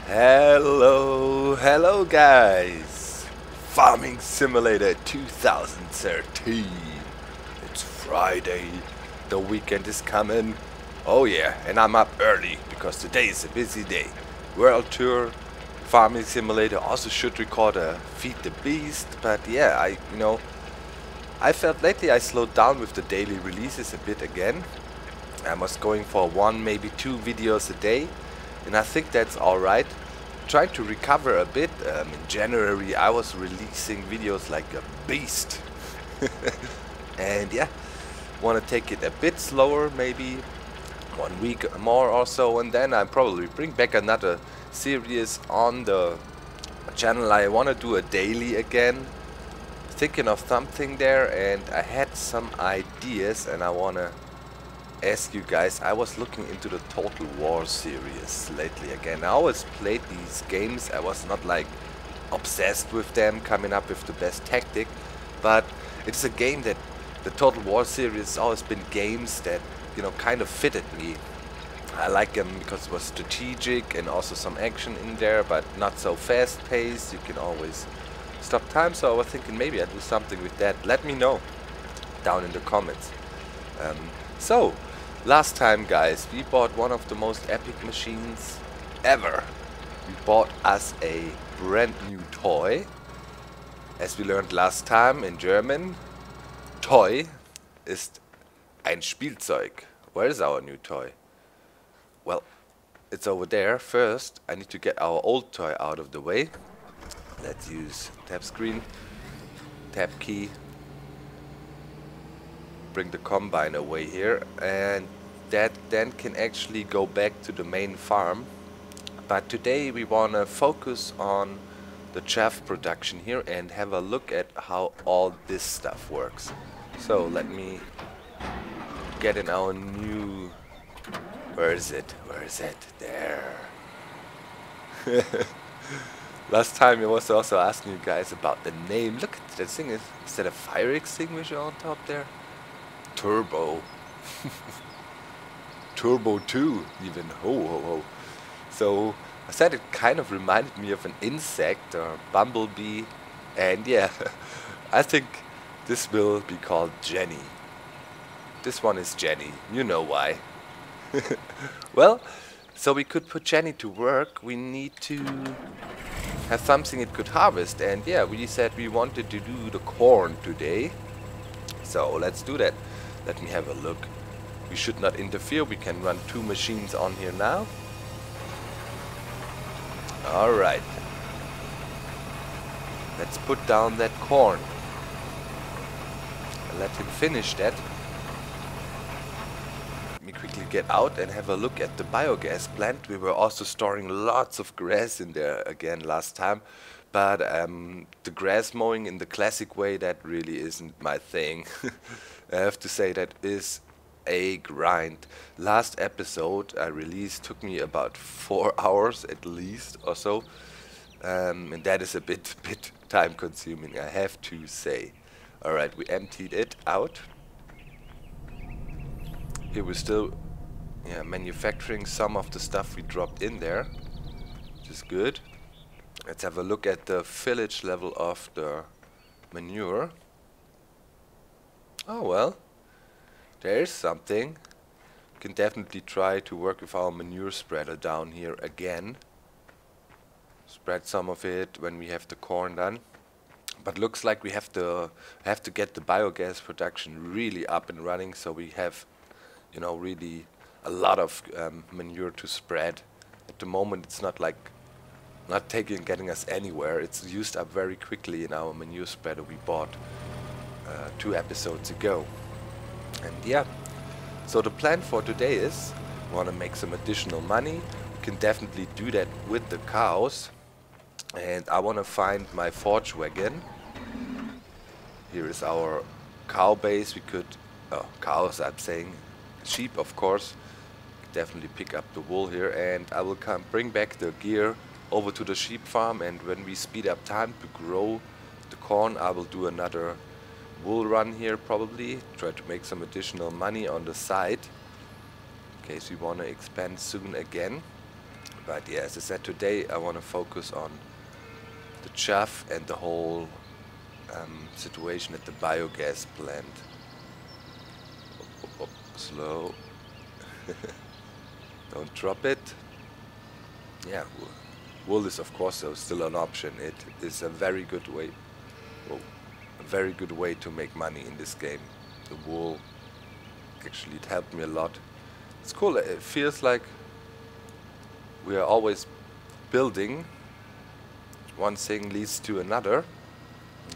Hello guys! Farming Simulator 2013. It's Friday, the weekend is coming. Oh yeah, and I'm up early because today is a busy day. World Tour, Farming Simulator, also should record a Feed the Beast, but yeah, I felt lately I slowed down with the daily releases a bit again. I was going for one, maybe two videos a day, and I think that's alright. Trying to recover a bit. In January I was releasing videos like a beast. And yeah, want to take it a bit slower, maybe 1 week more or so, and then I probably bring back another series on the channel. I want to do a daily again. Thinking of something there, and I had some ideas, and I want to ask you guys. I was looking into the Total War series lately again. I always played these games. I was not like obsessed with them, coming up with the best tactic, but it's a game that the Total War series has always been games that, you know, kind of fitted me. I like them because it was strategic and also some action in there, but not so fast paced. You can always stop time, so I was thinking maybe I'd do something with that. Let me know down in the comments. So, last time guys, we bought one of the most epic machines ever. We bought us a brand new toy. As we learned last time in German, Toy ist ein Spielzeug. Where is our new toy? Well, it's over there. First, I need to get our old toy out of the way. Let's use tab screen, tab key. Bring the combine away here, and that then can actually go back to the main farm. But today we want to focus on the chaff production here and have a look at how all this stuff works. So let me get in our new... Where is it? Where is it? There. Last time I was also asking you guys about the name. Look at that thing. Is that a fire extinguisher on top there? Turbo. Turbo 2 even. Ho ho ho. So I said it kind of reminded me of an insect or bumblebee, and yeah, I think this will be called Jenny. This one is Jenny. You know why. Well, so we could put Jenny to work. We need to have something it could harvest, and yeah, we said we wanted to do the corn today. So let's do that. Let me have a look. We should not interfere. We can run two machines on here now. Alright. Let's put down that corn. And let him finish that. Let me quickly get out and have a look at the biogas plant. We were also storing lots of grass in there again last time. But the grass mowing in the classic way, that really isn't my thing. I have to say that is a grind. Last episode I released took me about 4 hours at least or so. And that is a bit time consuming, I have to say. Alright, we emptied it out. Here we're still manufacturing some of the stuff we dropped in there, which is good. Let's have a look at the village level of the manure. Oh well, there's something. We can definitely try to work with our manure spreader down here again. Spread some of it when we have the corn done. But looks like we have to get the biogas production really up and running, so we have, you know, really a lot of manure to spread. At the moment it's not getting us anywhere. It's used up very quickly in our manure spreader we bought 2 episodes ago. And yeah, so the plan for today is we want to make some additional money. We can definitely do that with the cows, and I want to find my forge wagon. Here is our cow base. We could cows, I'm saying sheep, of course. Definitely pick up the wool here, and I will bring back the gear over to the sheep farm, and when we speed up time to grow the corn, I will do another wool run here, probably try to make some additional money on the side in case we want to expand soon again. But yeah, as I said, today I want to focus on the chaff and the whole situation at the biogas plant. Oh, slow. Don't drop it. Yeah, wool is of course still an option. It is a very good way, to make money in this game. The wool, actually, it helped me a lot. It's cool. It feels like we are always building. One thing leads to another.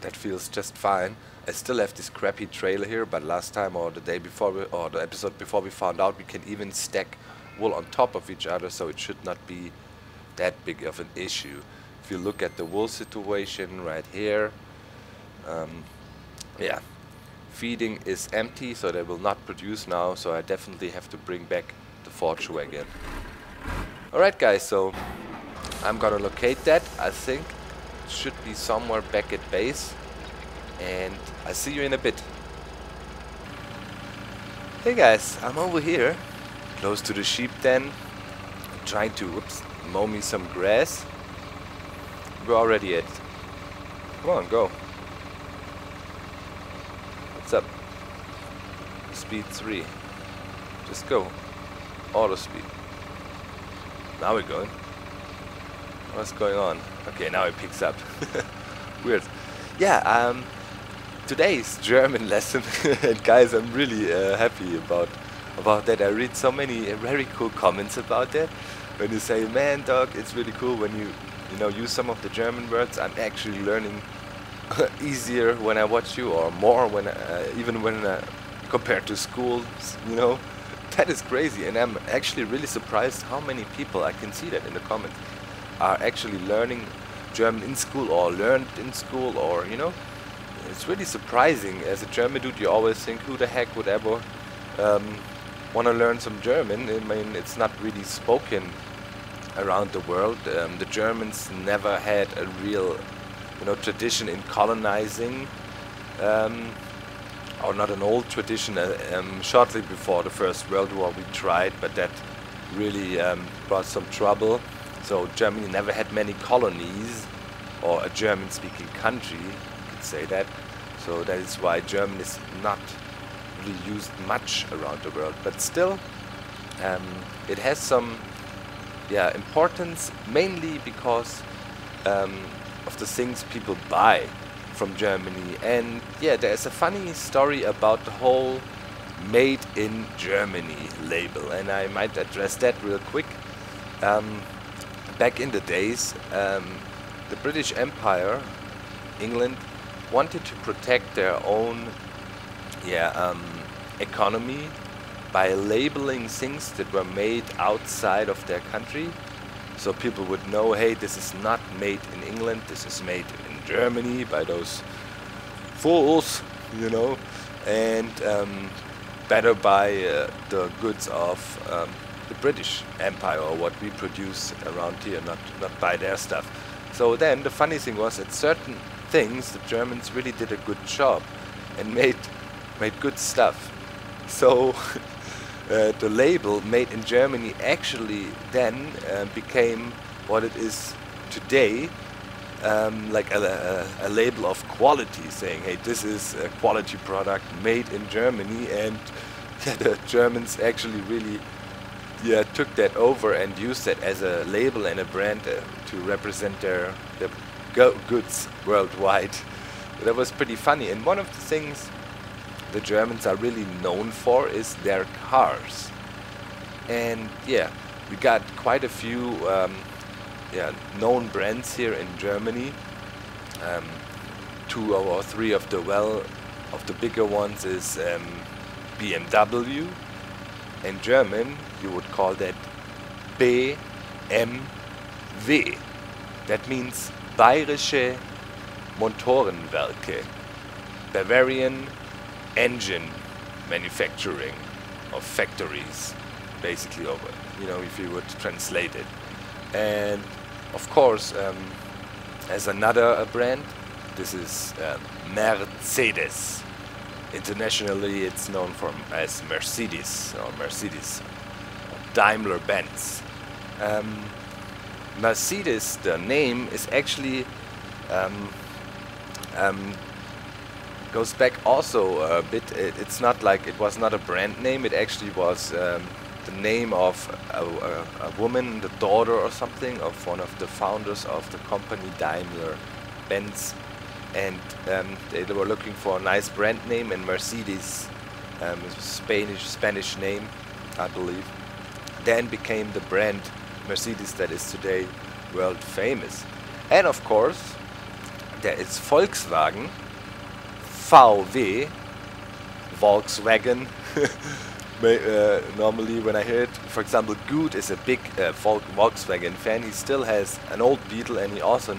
That feels just fine. I still have this crappy trailer here, but last time or the day before, or the episode before, we found out we can even stack wool on top of each other, so it should not be that big of an issue. If you look at the wool situation right here, yeah, feeding is empty, so they will not produce now, so I definitely have to bring back the forge wagon. Alright guys, so I'm gonna locate that. I think it should be somewhere back at base, and I'll see you in a bit. Hey guys, I'm over here, close to the sheep den. I'm trying to, mow me some grass. We're already at, come on, go. What's up? Speed 3. Just go. Auto speed. Now we're going. What's going on? Okay, now it picks up. Weird. Yeah, today's German lesson, and guys, I'm really happy about that. I read so many very cool comments about that. When you say, man, dog, it's really cool when you use some of the German words. I'm actually learning easier when I watch you, or more when even when compared to school. That is crazy, and I'm actually really surprised how many people, I can see that in the comments, are actually learning German in school or learned in school, or it's really surprising. As a German dude, you always think, who the heck would ever want to learn some German? I mean, it's not really spoken around the world. The Germans never had a real tradition in colonizing, or not an old tradition. Shortly before the First World War we tried, but that really brought some trouble. So Germany never had many colonies, or a German-speaking country, you could say that. So that is why German is not really used much around the world. But still, it has some importance, mainly because of the things people buy from Germany. And yeah, there's a funny story about the whole Made in Germany label, and I might address that real quick. Back in the days, the British Empire, England, wanted to protect their own economy by labeling things that were made outside of their country, so people would know, hey, this is not made in England, this is made in Germany by those fools, and better buy the goods of the British Empire, or what we produce around here, not buy their stuff. So then the funny thing was, at certain things the Germans really did a good job and made good stuff. So the label Made in Germany actually then became what it is today, like a label of quality, saying, hey, this is a quality product made in Germany. And the Germans actually really took that over and used that as a label and a brand to represent their goods worldwide. That was pretty funny. And one of the things the Germans are really known for is their cars. And yeah, we got quite a few known brands here in Germany. 2 or 3 of the bigger ones is BMW. In German, you would call that BMW. That means Bayerische Motorenwerke, Bavarian engine manufacturing of factories, basically, over, if you would translate it. And of course, as another brand, this is Mercedes. Internationally, it's known as Mercedes, or Mercedes, Daimler-Benz. Mercedes, the name, is actually goes back also a bit. It's not like it was not a brand name. It actually was the name of a woman, the daughter or something of one of the founders of the company Daimler-Benz, and they were looking for a nice brand name, and Mercedes, Spanish name, I believe, then became the brand Mercedes that is today world famous. And of course, there is Volkswagen, VW, Volkswagen. Normally when I hear it, for example, Good is a big Volkswagen fan. He still has an old Beetle, and he also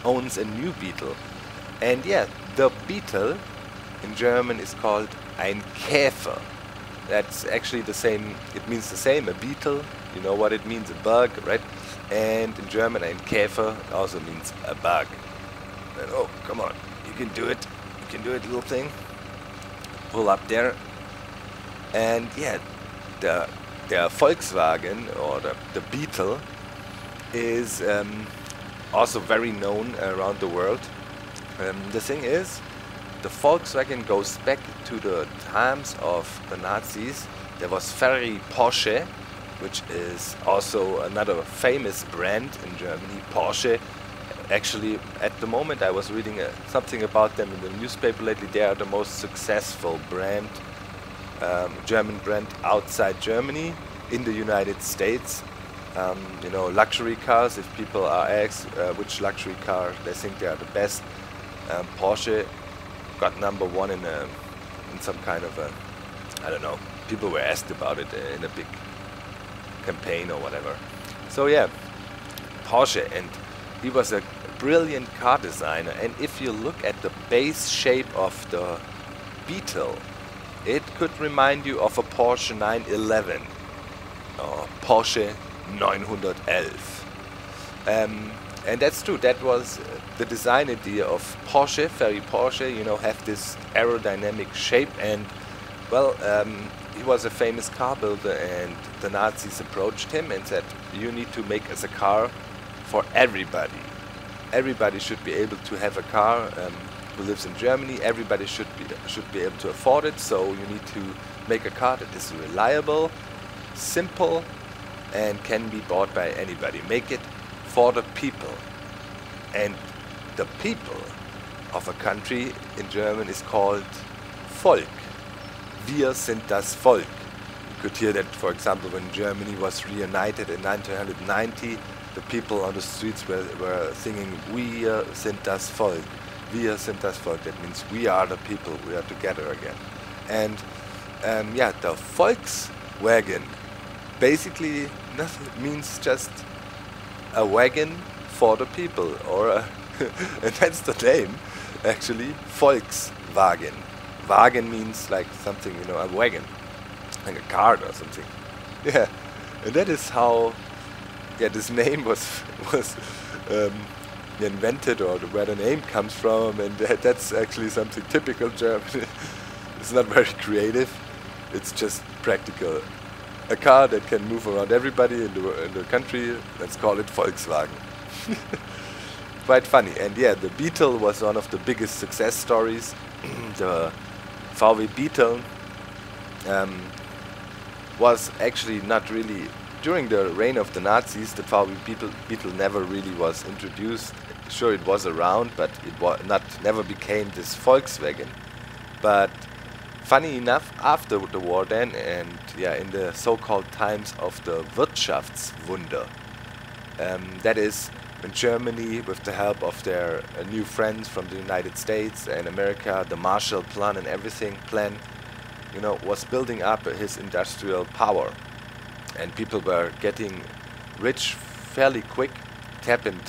owns a new Beetle. And yeah, the Beetle in German is called ein Käfer. That's actually the same, it means the same, a beetle, you know what it means, a bug, right? And in German, ein Käfer also means a bug. And oh, come on, you can do it, little thing. Pull up there. And yeah, the Volkswagen, or the Beetle, is also very known around the world. The thing is, the Volkswagen goes back to the times of the Nazis. There was very Porsche, which is also another famous brand in Germany. Porsche, actually, at the moment I was reading something about them in the newspaper lately. They are the most successful brand, German brand outside Germany, in the United States. You know, luxury cars, if people are asked which luxury car they think they are the best, Porsche got #1 in some kind of a, I don't know, people were asked about it in a big campaign or whatever. So yeah, Porsche, and he was a brilliant car designer, and if you look at the base shape of the Beetle, it could remind you of a Porsche 911 or Porsche 911. And that's true, that was the design idea of Porsche, very Porsche, you know, have this aerodynamic shape. And well, he was a famous car builder, and the Nazis approached him and said, you need to make us a car for everybody. Everybody should be able to have a car who lives in Germany. Everybody should be able to afford it, so you need to make a car that is reliable, simple, and can be bought by anybody. Make it for the people. And the people of a country in German is called Volk. Wir sind das Volk. You could hear that, for example, when Germany was reunited in 1990, the people on the streets were singing, Wir sind das Volk. Wir sind das Volk. That means we are the people, we are together again. And yeah, the Volkswagen basically means just a wagon for the people, or and that's the name, actually, Volkswagen. Wagen means like something, you know, a wagon, like a cart or something. Yeah, and that is how, yeah, this name was invented, or where the name comes from, and that's actually something typical German. It's not very creative, it's just practical. A car that can move around everybody in the country, let's call it Volkswagen. Quite funny. And yeah, the Beetle was one of the biggest success stories. The VW Beetle was actually not really, during the reign of the Nazis, the VW Beetle never really was introduced. Sure, it was around, but it never became this Volkswagen. But funny enough, after the war then, and yeah, in the so-called times of the Wirtschaftswunder, that is when Germany, with the help of their new friends from the United States and America, the Marshall Plan and everything you know, was building up his industrial power, and people were getting rich fairly quick. It happened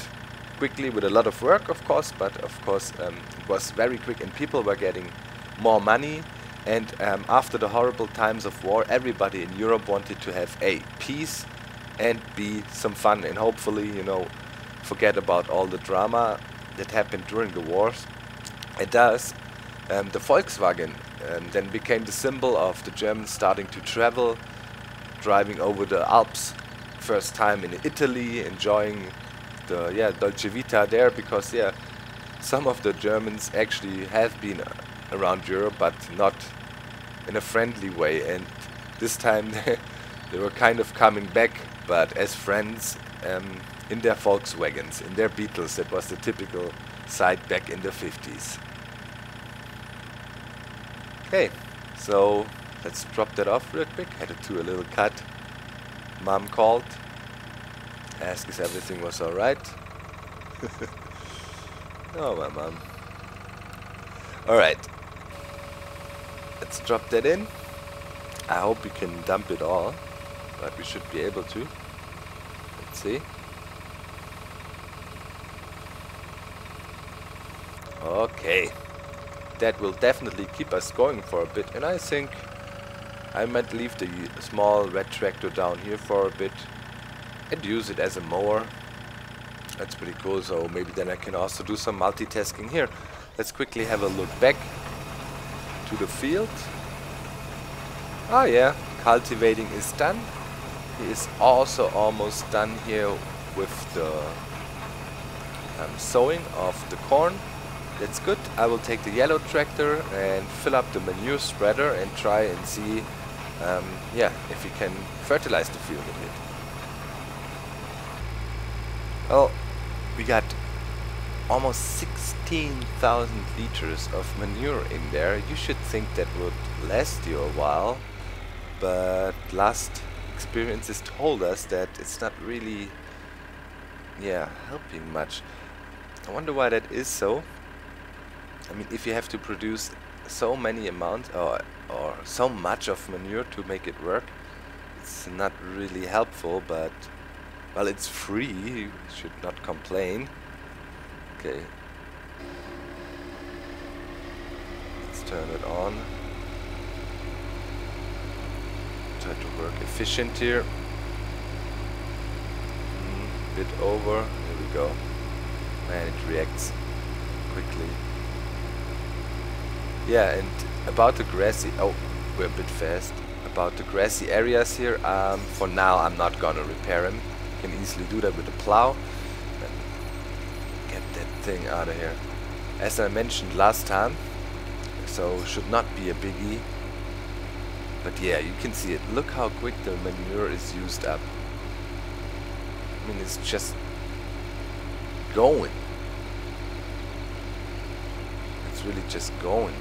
quickly with a lot of work, of course, but of course it was very quick, and people were getting more money. And after the horrible times of war, everybody in Europe wanted to have A, peace, and B, some fun, and hopefully, you know, forget about all the drama that happened during the wars. And thus, the Volkswagen then became the symbol of the Germans starting to travel, driving over the Alps first time in Italy, enjoying the Dolce Vita there, because some of the Germans actually have been around Europe, but not in a friendly way, and this time they were kind of coming back, but as friends, in their Volkswagens, in their Beetles. That was the typical sight back in the 50s. Okay, so let's drop that off real quick. Had to do a little cut. Mom called, asked if everything was alright. Oh, my mom. Alright, let's drop that in. I hope we can dump it all, but we should be able to. Let's see. Okay, that will definitely keep us going for a bit, and I think I might leave the small red tractor down here for a bit and use it as a mower. That's pretty cool, so maybe then I can also do some multitasking here. Let's quickly have a look back to the field. Oh yeah, cultivating is done. He is also almost done here with the sowing of the corn. That's good. I will take the yellow tractor and fill up the manure spreader and try and see if we can fertilize the field a bit. Well, we got almost 16,000 liters of manure in there. You should think that would last you a while, but last experiences told us that it's not really helping much. I wonder why that is so. I mean, if you have to produce so many amounts or so much of manure to make it work, it's not really helpful, but well, it's free, you should not complain. Okay, let's turn it on. Try to work efficient here. Bit over, here we go. Man, it reacts quickly. Yeah, and about the grassy, oh, we're a bit fast. About the grassy areas here, for now I'm not gonna repair them. Can easily do that with a plow. Get that thing out of here. As I mentioned last time, so should not be a biggie. But yeah, you can see it. Look how quick the manure is used up. I mean, it's just going. It's really just going.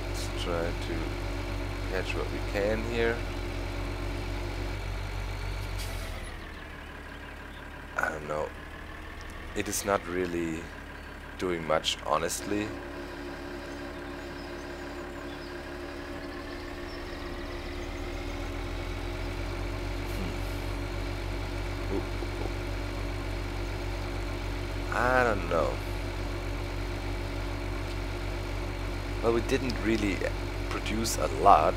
Let's try to catch what we can here. I don't know. It is not really doing much, honestly. I don't know. Well, we didn't really produce a lot.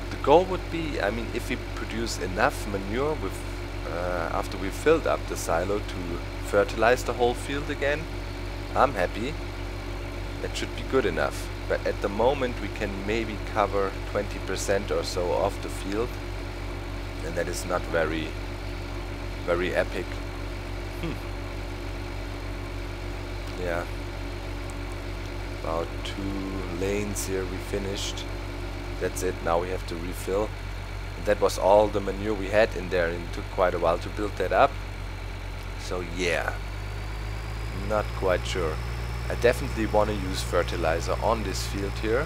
The goal would be, I mean, if we produce enough manure with after we filled up the silo to fertilize the whole field again, I'm happy. That should be good enough. But at the moment we can maybe cover 20% or so of the field, and that is not very epic. Yeah, about 2 lanes here we finished. That's it. Now we have to refill. And that was all the manure we had in there, and it took quite a while to build that up. So yeah, not quite sure. I definitely want to use fertilizer on this field here.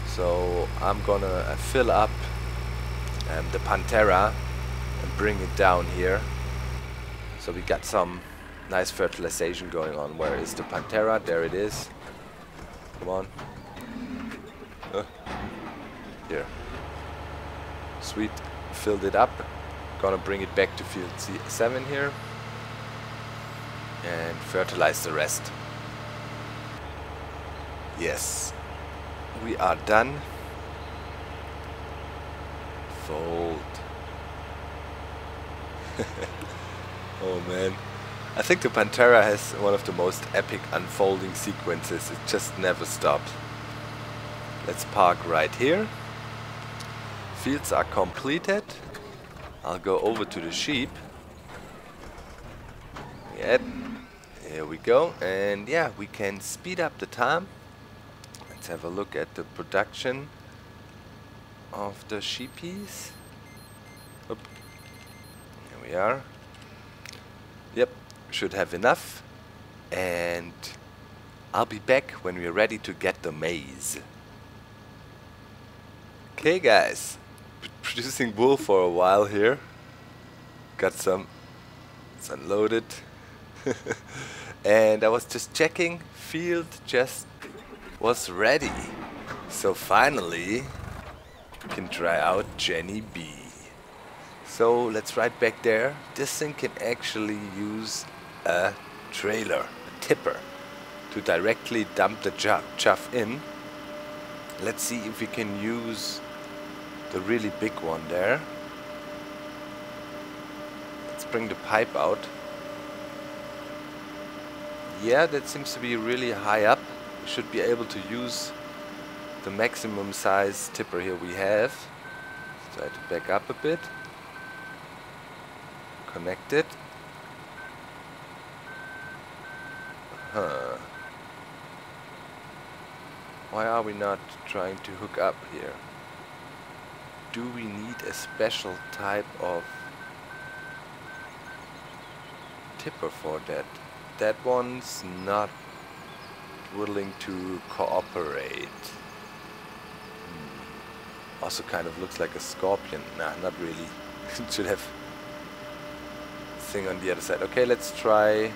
So I'm gonna fill up the Pantera and bring it down here. So we got some nice fertilization going on. Where is the Pantera? There it is. Come on. Here. Sweet. Filled it up. Gonna bring it back to field C7 here. And fertilize the rest. Yes. We are done. Fold. Oh man. I think the Pantera has one of the most epic unfolding sequences. It just never stops. Let's park right here. Fields are completed. I'll go over to the sheep. Yep. Here we go. And yeah, we can speed up the time. Let's have a look at the production of the sheepies. Oop. Here we are. Yep, should have enough. And I'll be back when we're ready to get the maize. Okay guys, producing wool for a while here. Got some, it's unloaded. And I was just checking, field just was ready. So finally, we can try out Jenny B. So let's ride back there. This thing can actually use a trailer, a tipper, to directly dump the chaff in. Let's see if we can use the really big one there. Let's bring the pipe out. Yeah, that seems to be really high up. We should be able to use the maximum size tipper here we have. Let's try to back up a bit. Connect it. Why are we not trying to hook up here? Do we need a special type of tipper for that? That one's not willing to cooperate. Also kind of looks like a scorpion. Nah, not really. It should have thing on the other side. Okay, let's try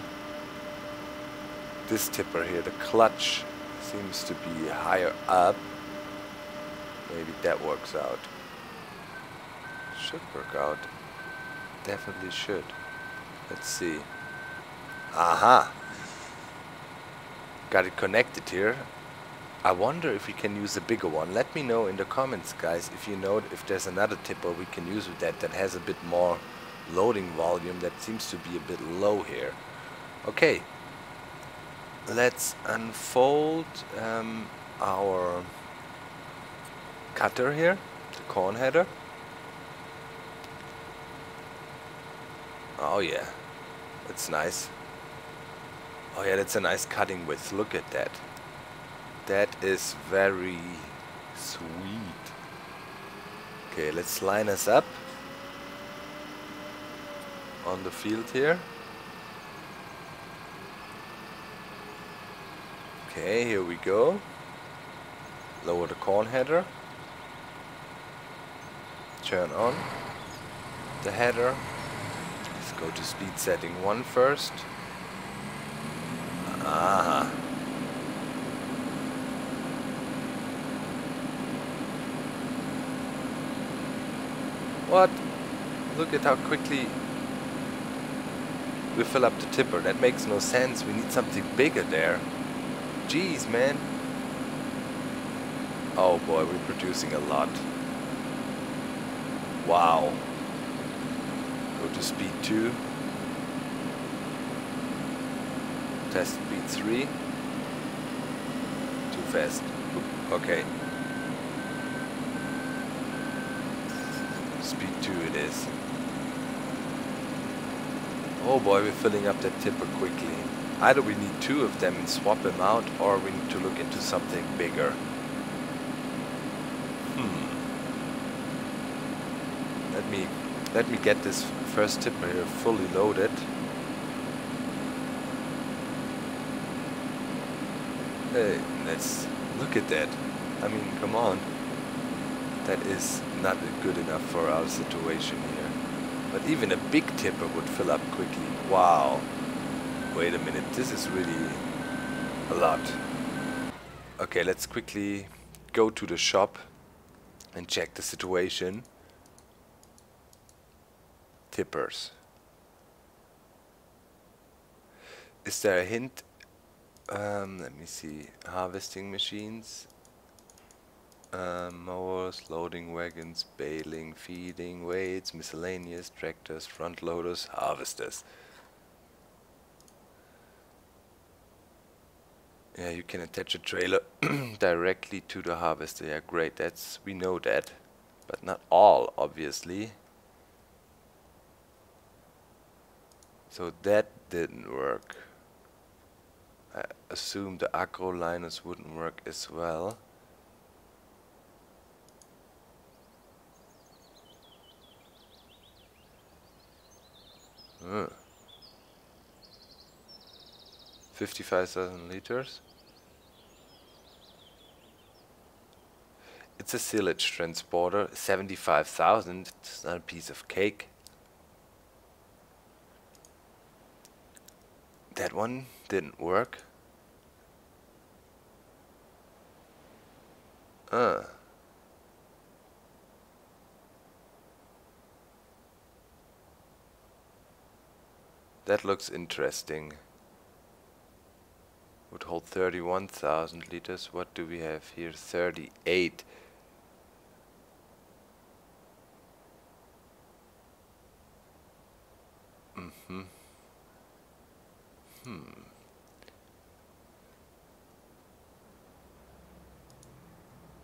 this tipper here. The clutch seems to be higher up. Maybe that works out. Should work out. Definitely should. Let's see. Aha! Got it connected here. I wonder if we can use a bigger one. Let me know in the comments, guys, if you know if there's another tipper we can use with that has a bit more loading volume. That seems to be a bit low here. Okay. Let's unfold our cutter here, the corn header. Oh yeah, that's nice. Oh yeah, that's a nice cutting width. Look at that. That is very sweet. Okay, let's line us up on the field here. Okay, here we go. Lower the corn header. Turn on the header. Let's go to speed setting 1 first. Ah. What? Look at how quickly we fill up the tipper. That makes no sense. We need something bigger there. Jeez, man. Oh boy, we're producing a lot. Wow. Go to speed 2. Test speed 3. Too fast. Oop, okay. Speed 2 it is. Oh boy, we're filling up that tipper quickly. Either we need 2 of them and swap them out, or we need to look into something bigger. Let me get this first tipper here fully loaded. Hey, let's look at that. I mean, come on. That is not good enough for our situation here. But even a big tipper would fill up quickly. Wow. Wait a minute, this is really a lot. Okay, let's quickly go to the shop and check the situation. Tippers. Is there a hint? Let me see. Harvesting machines. Mowers, loading wagons, baling, feeding, weights, miscellaneous, tractors, front loaders, harvesters. Yeah, you can attach a trailer directly to the harvester. Yeah, great. We know that. But not all, obviously. So that didn't work. I assume the agro liners wouldn't work as well. Huh. 55,000 liters. It's a silage transporter. 75,000. It's not a piece of cake. That one didn't work. That looks interesting. Would hold 31,000 liters. What do we have here? 38.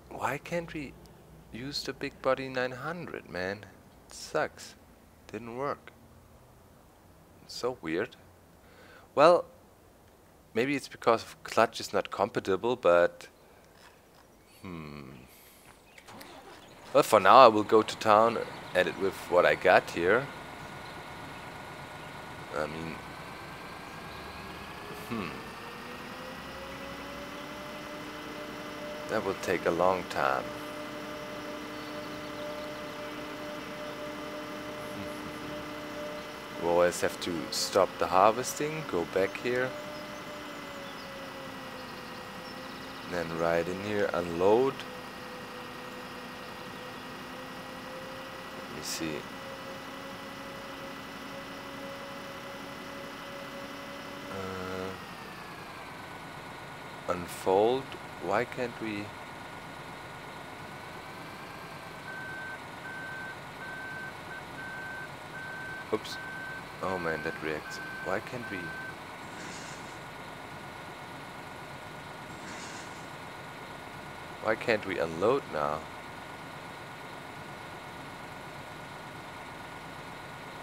Why can't we use the big body 900, man? It sucks. Didn't work. So weird. Well, maybe it's because clutch is not compatible, but well, for now I will go to town, edit with what I got here. I mean, that will take a long time. We'll always have to stop the harvesting, go back here, then ride in here, unload. Let me see. Unfold. Why can't we? Oops. Oh man, that reacts. Why can't we? Why can't we unload now?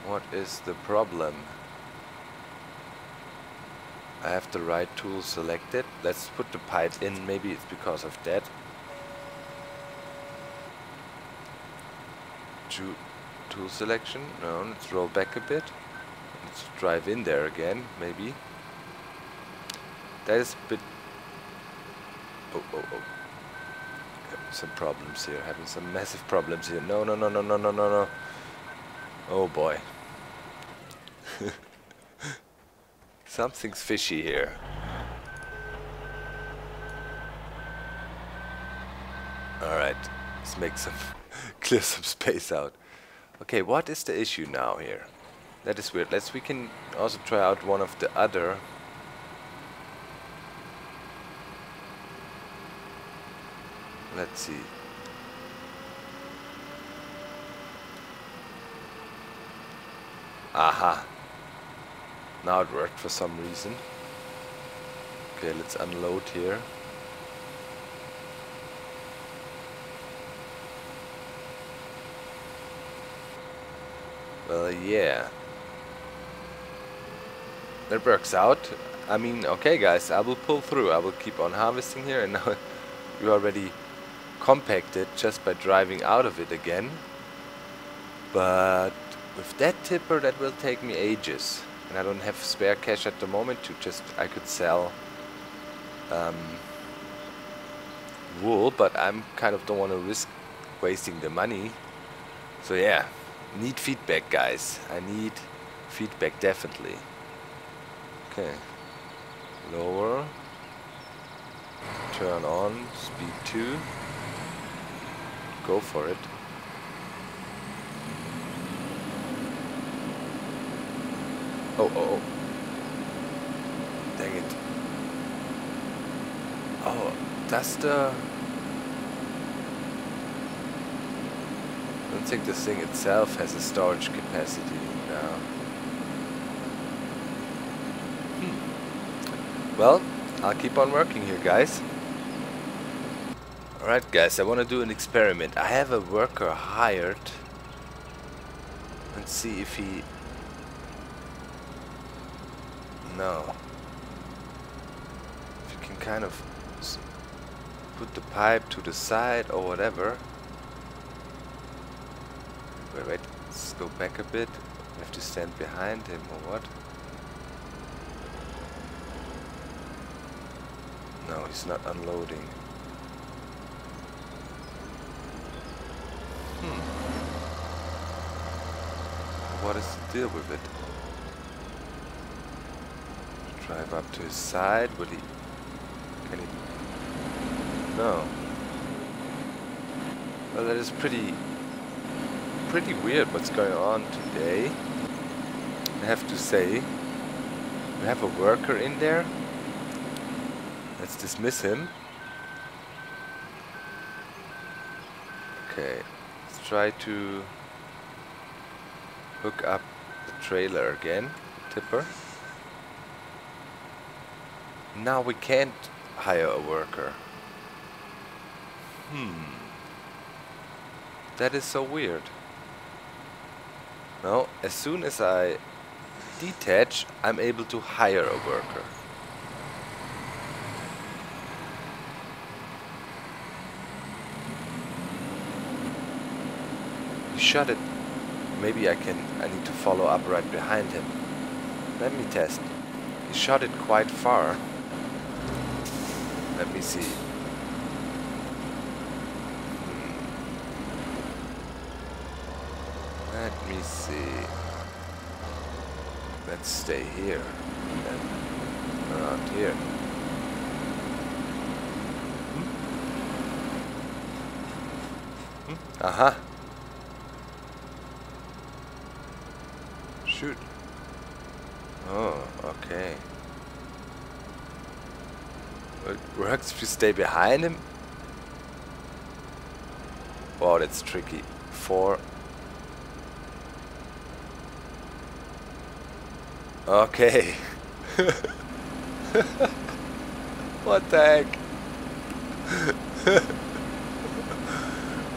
What is the problem? I have the right tool selected. Let's put the pipe in. Maybe it's because of that. Tool selection. No, let's roll back a bit. Let's drive in there again, maybe. That is a bit... Oh. Having some problems here. Having some massive problems here. No. Oh boy. Something's fishy here. Alright, let's make some... clear some space out. Okay, what is the issue now here? That is weird. We can also try out one of the other... Let's see. Aha. Now it worked for some reason. Okay, let's unload here. Well, yeah. That works out. I mean, okay guys, I will pull through. I will keep on harvesting here, and now we already compacted just by driving out of it again. But with that tipper, that will take me ages. And I don't have spare cash at the moment to just... I could sell wool, but I'm kind of don't want to risk wasting the money. So yeah, need feedback, guys. I need feedback, definitely. Okay. Lower. Turn on. Speed 2. Go for it. Oh. Dang it. Oh, that's the... I don't think the thing itself has a storage capacity now. Well, I'll keep on working here, guys. Alright guys, I want to do an experiment. I have a worker hired. Let's see if he... No. If you can kind of put the pipe to the side or whatever. Wait, let's go back a bit. We have to stand behind him or what? No, he's not unloading. What is the deal with it? Drive up to his side. Will he... Can he... No. Well, that is pretty weird what's going on today. I have to say. We have a worker in there. Let's dismiss him. Okay. Let's try to hook up the trailer again. Tipper. Now we can't hire a worker. That is so weird. No, as soon as I detach, I'm able to hire a worker. He shot it. Maybe I need to follow up right behind him. Let me test. He shot it quite far. Let me see. Let me see. Let's stay here. Then around here. Aha. Shoot. Oh, okay. It works if you stay behind him. Wow, that's tricky. 4. Okay. What the heck?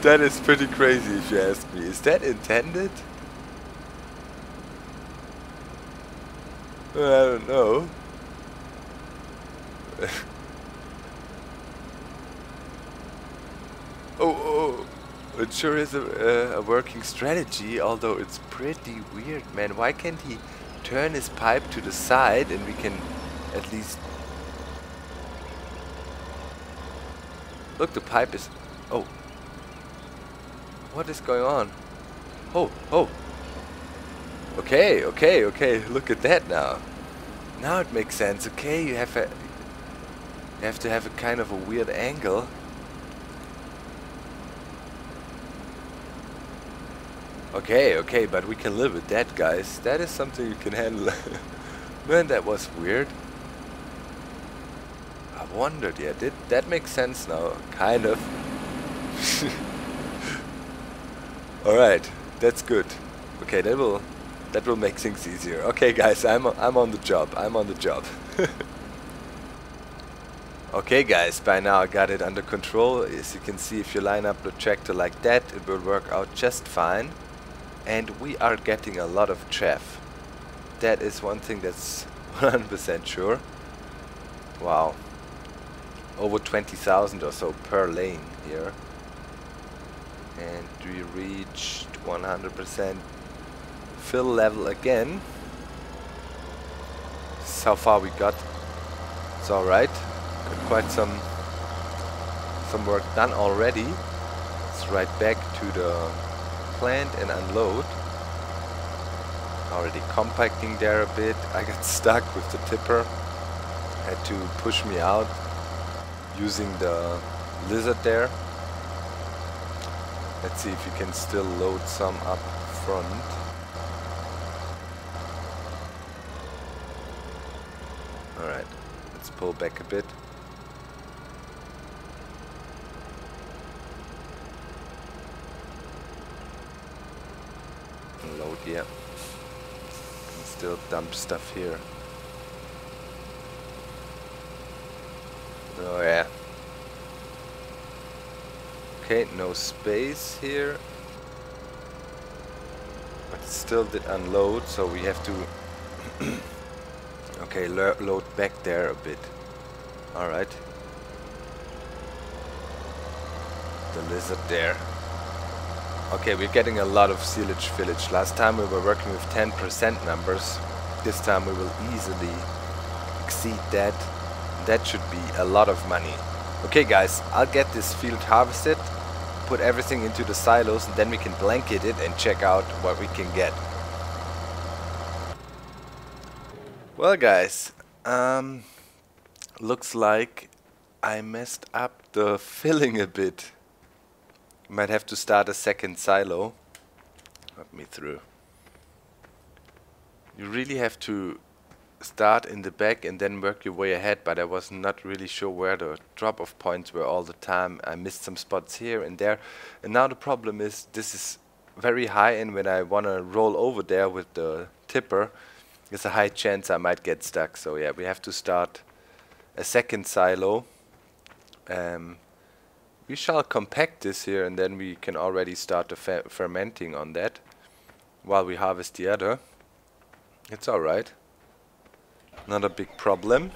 That is pretty crazy if you ask me. Is that intended? I don't know. Oh, it sure is a working strategy, although it's pretty weird, man. Why can't he turn his pipe to the side and we can at least... Look, the pipe is... Oh. What is going on? Oh. Okay. Look at that now. Now it makes sense. Okay, you have to have a kind of a weird angle. Okay, but we can live with that, guys. That is something you can handle. Man, that was weird. I wondered, yeah, that makes sense now, kind of. Alright, that's good. Okay, that will make things easier. Okay, guys, I'm on the job. Okay, guys, by now I got it under control. As you can see, if you line up the tractor like that, it will work out just fine. And we are getting a lot of chaff. That is one thing that's 100% sure. Wow. Over 20,000 or so per lane here. And we reached 100% fill level again. This is how far we got. It's alright. Got quite some work done already. Let's right back to the plant and unload. Already compacting there a bit. I got stuck with the tipper. Had to push me out using the lizard there. Let's see if you can still load some up front. Alright, let's pull back a bit. Load here. Can still dump stuff here. Oh yeah. Okay, no space here. But it still did unload, so we have to okay, load back there a bit. Alright. The lizard there. Okay, we're getting a lot of silage village. Last time we were working with 10% numbers. This time we will easily exceed that. That should be a lot of money. Okay guys, I'll get this field harvested, put everything into the silos, and then we can blanket it and check out what we can get. Well guys, looks like I messed up the filling a bit. Might have to start a second silo. Let me through. You really have to start in the back and then work your way ahead, but I was not really sure where the drop-off points were all the time. I missed some spots here and there, and now the problem is this is very high, and when I want to roll over there with the tipper, there's a high chance I might get stuck. So yeah, we have to start a second silo. We shall compact this here, and then we can already start the fermenting on that while we harvest the other. It's alright. Not a big problem.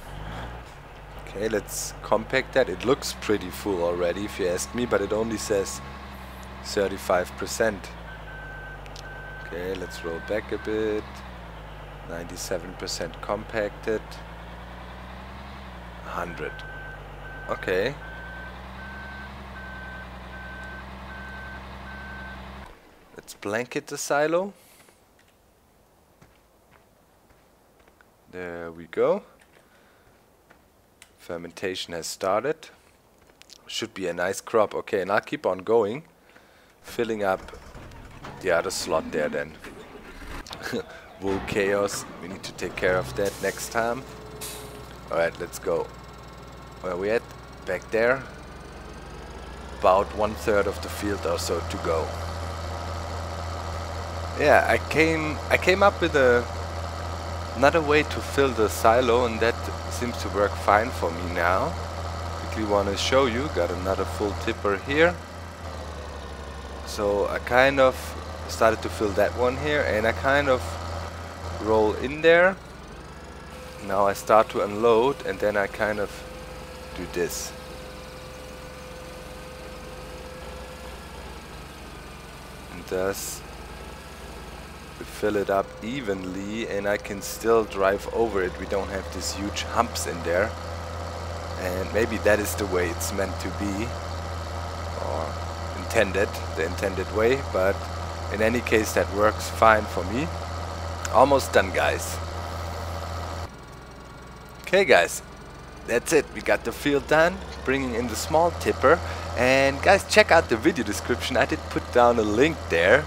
Okay, let's compact that. It looks pretty full already, if you ask me, but it only says 35%. Okay, let's roll back a bit. 97% compacted. 100. Okay. Let's blanket the silo. There we go. Fermentation has started. Should be a nice crop. Okay, and I'll keep on going, filling up the other slot there then. Wool chaos. We need to take care of that next time. Alright, let's go. Where are we at? Back there. About 1/3 of the field or so to go. Yeah, I came up with another way to fill the silo, and that seems to work fine for me now. Quickly want to show you. Got another full tipper here. So I kind of started to fill that one here, and I kind of roll in there. Now I start to unload, and then I kind of do this. And thus we fill it up evenly, and I can still drive over it. We don't have these huge humps in there, and maybe that is the way it's meant to be, or intended, the intended way, but in any case that works fine for me. Almost done, guys. Okay guys, that's it. We got the field done, bringing in the small tipper, and guys, check out the video description. I did put down a link there.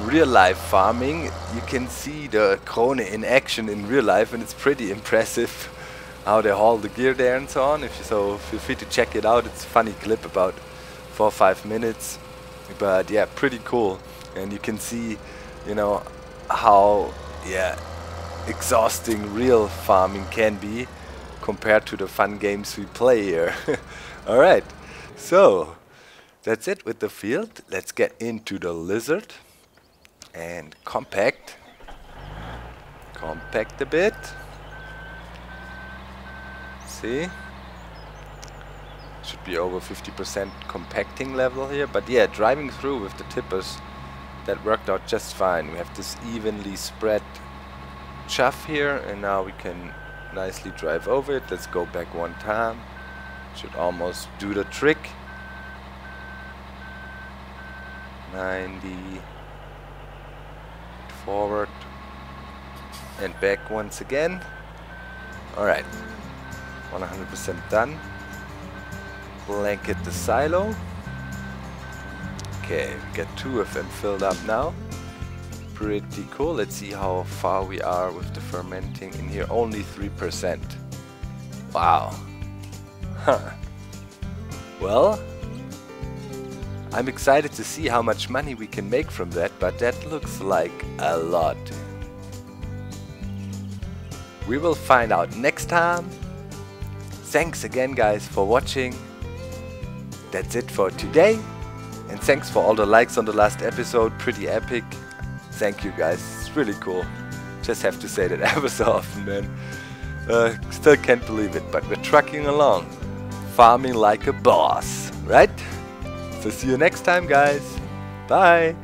Real life farming. You can see the Krone in action in real life, and it's pretty impressive how they haul the gear there and so on. So feel free to check it out. It's a funny clip, about 4 or 5 minutes, but yeah, pretty cool. And you can see, you know, how exhausting real farming can be compared to the fun games we play here. Alright, so that's it with the field. Let's get into the lizard and compact a bit. See, should be over 50% compacting level here, but yeah, driving through with the tippers, that worked out just fine. We have this evenly spread chaff here, and now we can nicely drive over it. Let's go back one time. Should almost do the trick. 90, forward and back once again. Alright, 100% done. Blanket the silo. Okay, we get 2 of them filled up now. Pretty cool. Let's see how far we are with the fermenting in here. Only 3%. Wow. Huh. Well, I'm excited to see how much money we can make from that, but that looks like a lot. We will find out next time. Thanks again, guys, for watching. that's it for today. And thanks for all the likes on the last episode, pretty epic. Thank you guys, it's really cool. Just have to say that ever so often, man. Still can't believe it, but we're trucking along. Farming like a boss, right? So see you next time, guys. Bye.